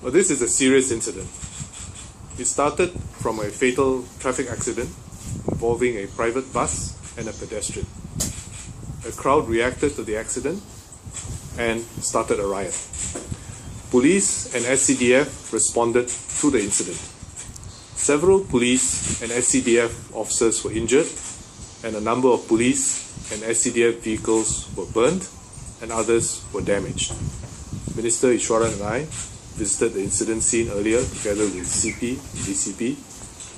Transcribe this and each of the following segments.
Well, this is a serious incident. It started from a fatal traffic accident involving a private bus and a pedestrian. A crowd reacted to the accident and started a riot. Police and SCDF responded to the incident. Several police and SCDF officers were injured, and a number of police and SCDF vehicles were burned and others were damaged. Minister Ishwaran and I visited the incident scene earlier together with CP and DCP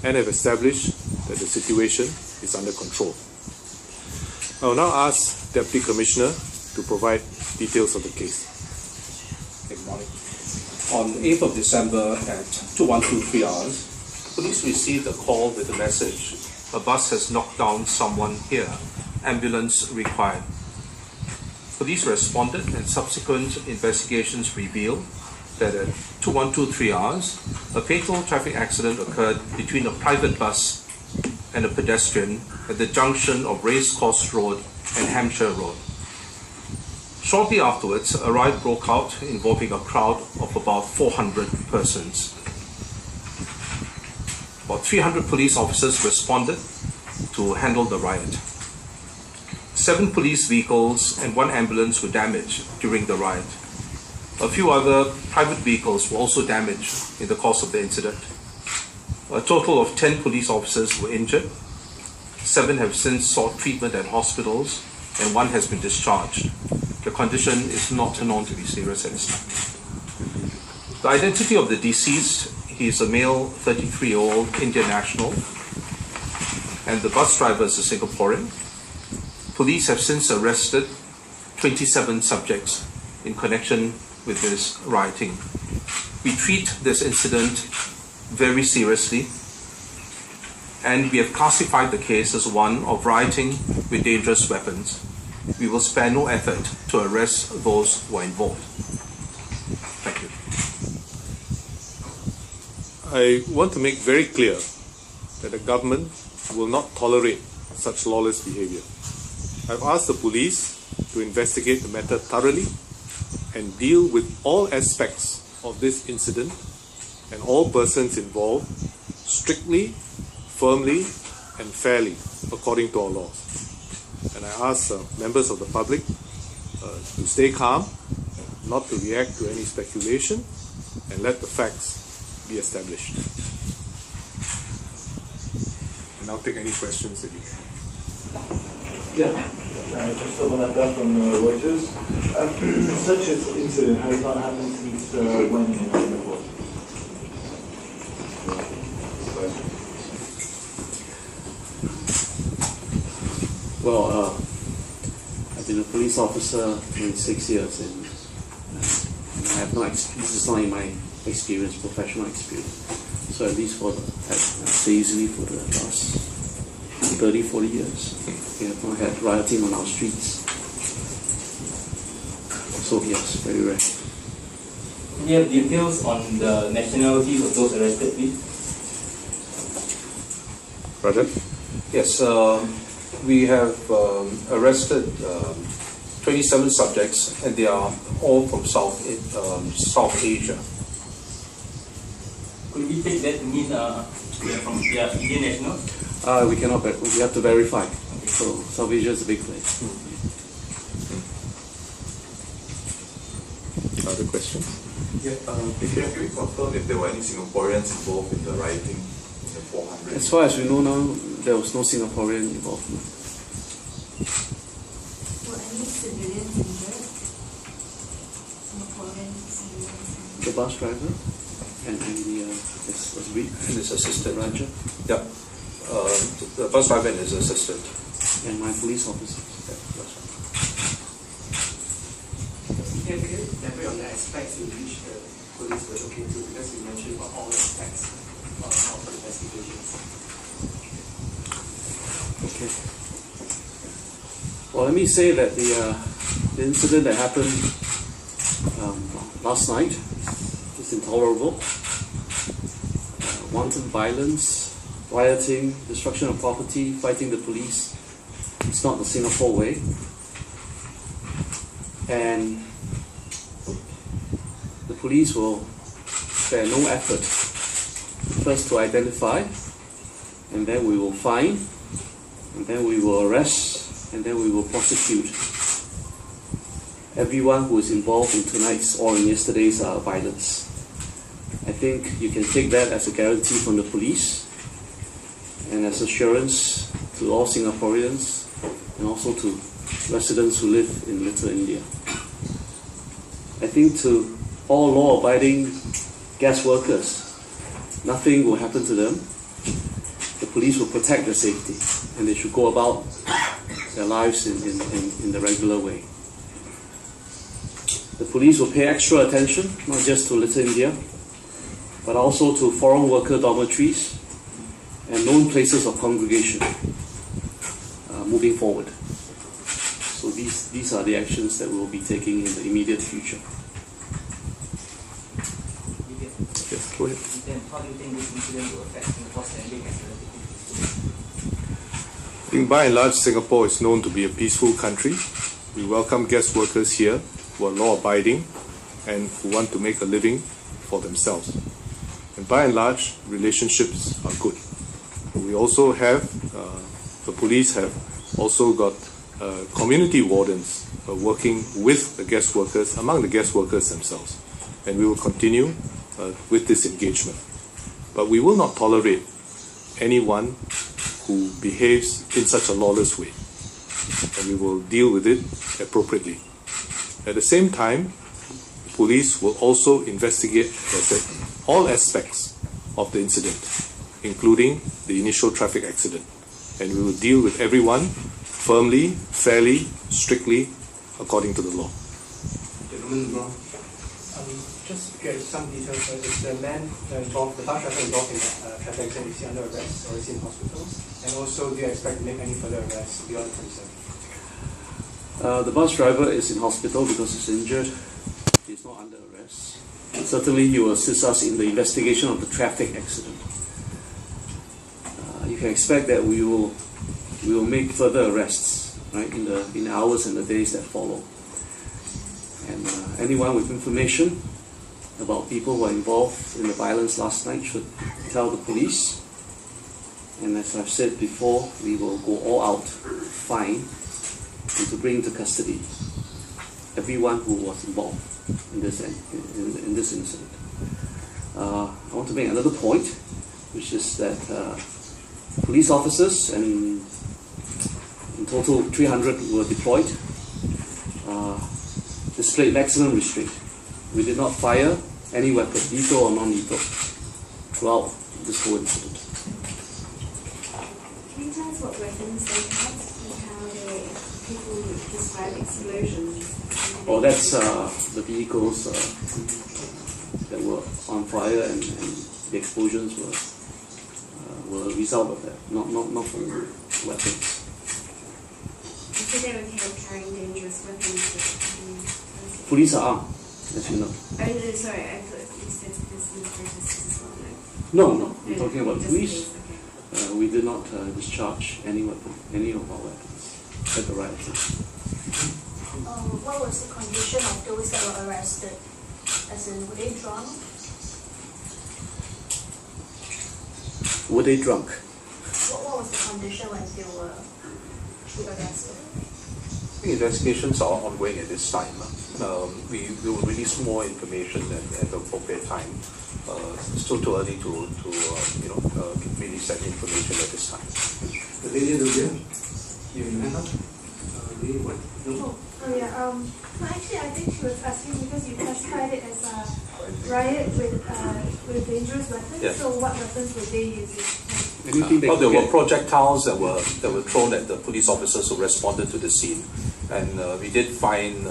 and have established that the situation is under control. I will now ask Deputy Commissioner to provide details of the case. Good morning. On 8th of December at 2123 hours, police received a call with a message: a bus has knocked down someone here, ambulance required. Police responded and subsequent investigations revealed that at 2123 hours, a fatal traffic accident occurred between a private bus and a pedestrian at the junction of Racecourse Road and Hampshire Road. Shortly afterwards, a riot broke out involving a crowd of about 400 persons. About 300 police officers responded to handle the riot. 7 police vehicles and 1 ambulance were damaged during the riot. A few other private vehicles were also damaged in the course of the incident. A total of 10 police officers were injured. 7 have since sought treatment at hospitals and 1 has been discharged. The condition is not known to be serious at this time. The identity of the deceased: he is a male 33-year-old Indian national, and the bus driver is a Singaporean. Police have since arrested 27 subjects in connection with this rioting. We treat this incident very seriously, and we have classified the case as one of rioting with dangerous weapons. We will spare no effort to arrest those who are involved. Thank you. I want to make very clear that the government will not tolerate such lawless behavior. I've asked the police to investigate the matter thoroughly and deal with all aspects of this incident and all persons involved strictly, firmly, and fairly according to our laws. And I ask members of the public to stay calm, not to react to any speculation, and let the facts be established. And I'll take any questions that you have. Yeah. Just someone like that from Reuters. Such an incident has not happened since when in Singapore? Well, I've been a police officer for 6 years, and I have no. This is not in my experience, professional experience. So at least I'd say easily for the last 30, 40 years, we have not had rioting on our streets. So yes, very rare. Do you have details on the nationalities of those arrested, please? Roger? Yes, we have arrested 27 subjects, and they are all from South Asia. Could we take that to mean they are Indian nationals? We cannot. We have to verify. Okay. So South Asia is a big place. Other questions? Yeah. Can we confirm if there were any Singaporeans involved in the rioting in the 400? As far as we know now, there was no Singaporean involvement. Were any civilians injured? Singaporean civilians? The bus driver and his assistant. Raja. Yeah. The bus driver and his assistant. And my police officers. Can you elaborate on the aspects in which the police were looking into, because you mentioned about all aspects of the investigations? Okay. Well, let me say that the incident that happened last night is intolerable. Wanton violence, rioting, destruction of property, fighting the police. It's not the Singapore way. And the police will spare no effort first to identify, and then we will fine, and then we will arrest, and then we will prosecute everyone who is involved in tonight's or in yesterday's violence. I think you can take that as a guarantee from the police and as assurance to all Singaporeans and also to residents who live in Little India. I think to all law-abiding guest workers, nothing will happen to them. The police will protect their safety and they should go about their lives in the regular way. The police will pay extra attention, not just to Little India, but also to foreign worker dormitories and known places of congregation moving forward. So these are the actions that we will be taking in the immediate future. Yes, go ahead. Then how do you think this incident will affect Singapore's standing as a I think by and large, Singapore is known to be a peaceful country. We welcome guest workers here who are law-abiding and who want to make a living for themselves. And by and large, relationships are good. We also have, the police have also got community wardens working with the guest workers, among the guest workers themselves. And we will continue with this engagement. But we will not tolerate anyone who behaves in such a lawless way. And we will deal with it appropriately. At the same time, police will also investigate, as I said, all aspects of the incident, including the initial traffic accident. And we will deal with everyone firmly, fairly, strictly, according to the law. Just to get some details, is the man involved, the bus driver involved in the traffic accident, is he under arrest or is he in hospital? And also, do you expect to make any further arrests beyond the concern? The bus driver is in hospital because he's injured. He's not under arrest. Certainly, he will assist us in the investigation of the traffic accident. You can expect that we will make further arrests, right, in the hours and the days that follow. And anyone with information about people who are involved in the violence last night should tell the police. And as I've said before, we will go all out, fine, and to bring to custody everyone who was involved in this incident. I want to make another point, which is that police officers, and in total 300 were deployed, displayed maximum restraint. We did not fire any weapon, lethal or non-lethal, throughout this whole incident. Can you tell us what weapons they had and how people describe explosions? Oh, that's the vehicles that were on fire, and the explosions were a result of that, not from weapons. You said they were carrying dangerous weapons. Police are armed, as you know. Oh, no, sorry, I thought you said this in protesters as well. No, I'm talking about just police. Okay. We did not discharge any of our weapons at the riot. What was the condition of those that were arrested? As in, were they drunk? Were they drunk? What was the condition when they were arrested? Investigations are ongoing at this time. We will release more information at the appropriate time. It's still too early to release that information at this time. The lady over there, you remember? What? No. Oh yeah, no, actually I think she was asking because you classified it as a riot with dangerous weapons, Yeah. so what weapons were they using? Anything they Well, there could were get. projectiles that were thrown at the police officers who responded to the scene, and we did find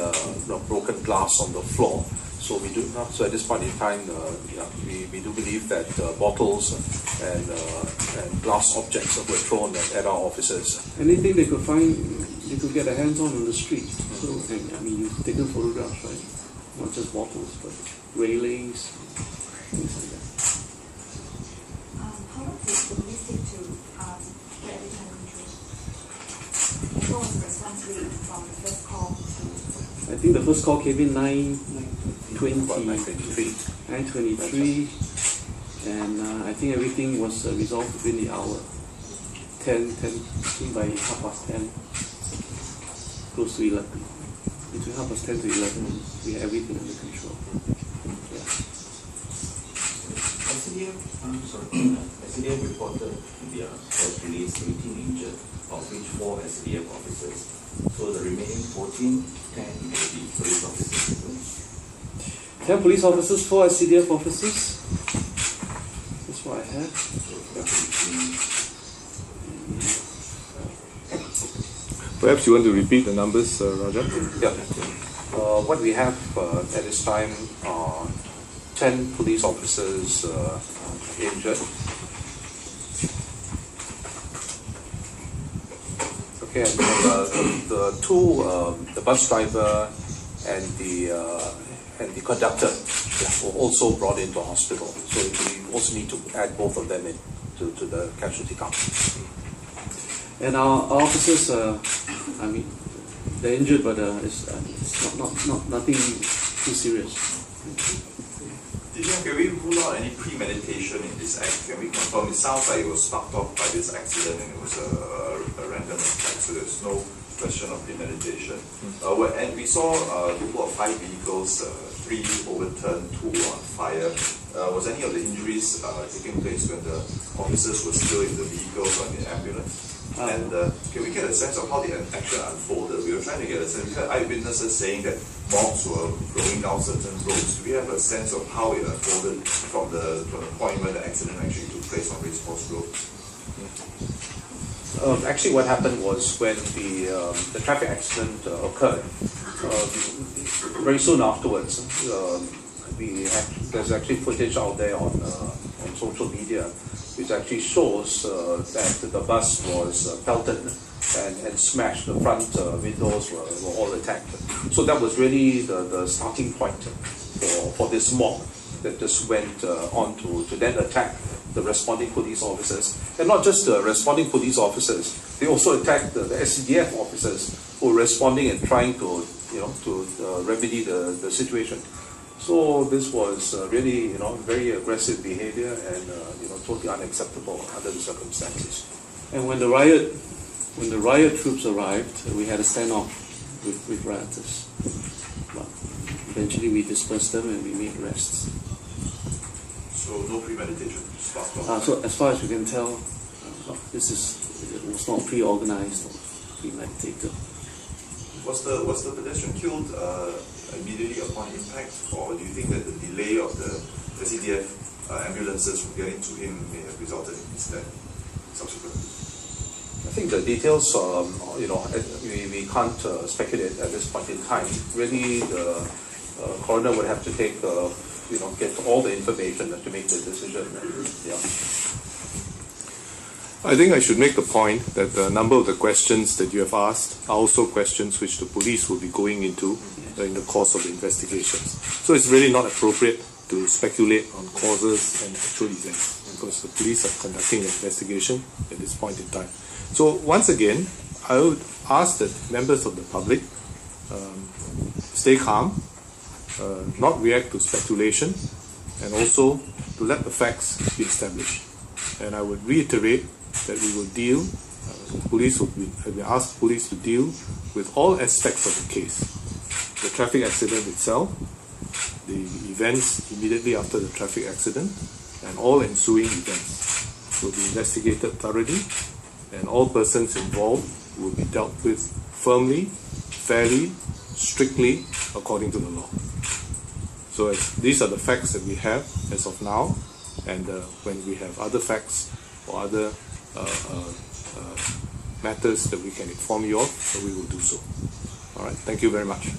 broken glass on the floor. So we do not. So at this point in time, we do believe that bottles and glass objects were thrown at our officers. Anything they could find, they could get their hands on the street. So, I mean, you've taken photographs, right? Not just bottles, but railings, things like that. How long did the police take to get everything under control? What was the response rate from the first call to? I think the first call came in 9:20. about 9:23. 9:23, and I think everything was resolved within the hour. 10, I think by 10:30, close to 11. Between 10:30 to 11, we had everything under control. Yeah. SCDF reported in their press release 18 injured, of which 4 SCDF officers. So the remaining 14 can be police officers. 10 police officers, 4 SCDF officers. That's what I have. Perhaps you want to repeat the numbers, Raja? Yeah. What we have at this time are 10 police officers injured. Okay, and the two, the bus driver and the conductor were also brought into hospital. So we also need to add both of them in to the casualty count. And our officers, I mean, they're injured, but it's not nothing too serious. Can we rule out any premeditation in this act? Can we confirm? It sounds like it was sparked off by this accident and it was a random attack, so there's no question of premeditation. And we saw a total of 5 vehicles, 3 overturned, 2 on fire. Was any of the injuries taking place when the officers were still in the vehicles or in the ambulance? And can we get a sense of how the action unfolded? We were trying to get a sense. We had eyewitnesses saying that mobs were rolling down certain roads. Do we have a sense of how it unfolded from the point where the accident actually took place on Racecourse Road? Actually, what happened was when the traffic accident occurred, very soon afterwards, there's actually footage out there on social media which actually shows that the bus was pelted and smashed. The front windows were all attacked. So that was really the starting point for this mob that just went on to then attack the responding police officers. And not just the responding police officers, they also attacked the SCDF officers who were responding and trying to remedy the situation. So this was really very aggressive behavior and totally unacceptable under the circumstances. And when the riot troops arrived, we had a standoff with rioters. But eventually we dispersed them and we made arrests. So no premeditation? So as far as we can tell, it was not pre-organized or premeditated. Was the pedestrian killed immediately upon impact, or do you think that the delay of the SCDF ambulances from getting to him may have resulted in his death subsequently? I think the details, we can't speculate at this point in time. Really, the coroner would have to take, get all the information to make the decision. Yeah. I think I should make the point that a number of the questions that you have asked are also questions which the police will be going into in the course of the investigations. So it's really not appropriate to speculate on causes and actual events because the police are conducting an investigation at this point in time. So once again, I would ask that members of the public stay calm, not react to speculation, and also to let the facts be established. And I would reiterate that we will deal, we ask police to deal with all aspects of the case. The traffic accident itself, the events immediately after the traffic accident, and all ensuing events will be investigated thoroughly, and all persons involved will be dealt with firmly, fairly, strictly, according to the law. So these are the facts that we have as of now, and when we have other facts or other matters that we can inform you of, we will do so. All right, thank you very much.